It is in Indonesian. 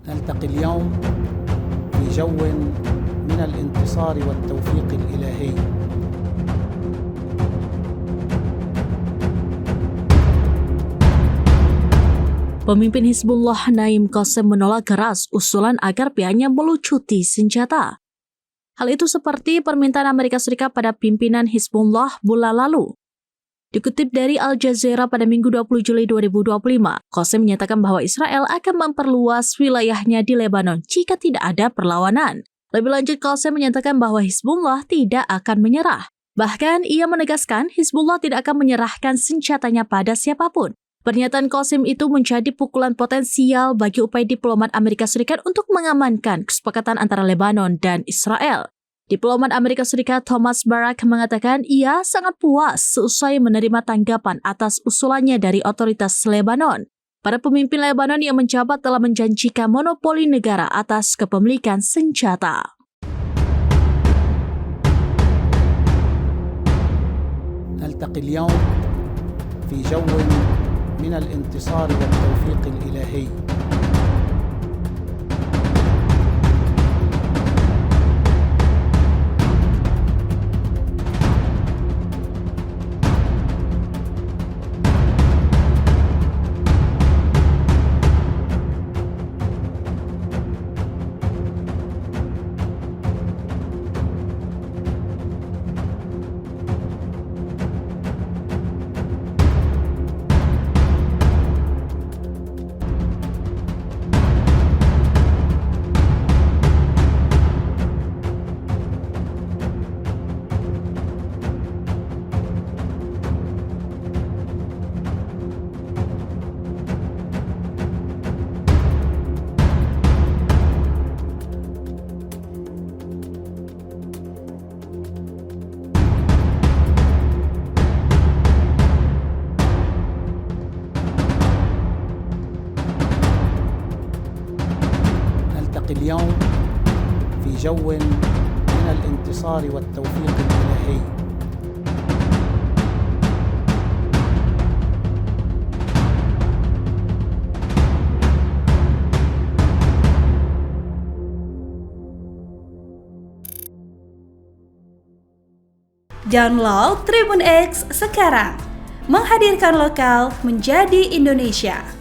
نلتقي اليوم في جو من الانتصار والتوفيق الإلهي. Pemimpin Hizbullah Naim Qassem menolak keras usulan agar pihaknya melucuti senjata. Hal itu seperti permintaan Amerika Serikat pada pimpinan Hizbullah bulan lalu. Dikutip dari Al Jazeera pada Minggu 20 Juli 2025, Qassem menyatakan bahwa Israel akan memperluas wilayahnya di Lebanon jika tidak ada perlawanan. Lebih lanjut, Qassem menyatakan bahwa Hizbullah tidak akan menyerah. Bahkan, ia menegaskan Hizbullah tidak akan menyerahkan senjatanya pada siapapun. Pernyataan Qassem itu menjadi pukulan potensial bagi upaya diplomat Amerika Serikat untuk mengamankan kesepakatan antara Lebanon dan Israel. Diplomat Amerika Serikat Thomas Barak mengatakan ia sangat puas seusai menerima tanggapan atas usulannya dari otoritas Lebanon. Para pemimpin Lebanon yang menjabat telah menjanjikan monopoli negara atas kepemilikan senjata. نلتقي اليوم في جو من الانتصار والتوفيق الإلهي. اليوم في جو من الانتصار والتوفيق الإلهي. Download Tribun X sekarang, menghadirkan lokal menjadi Indonesia.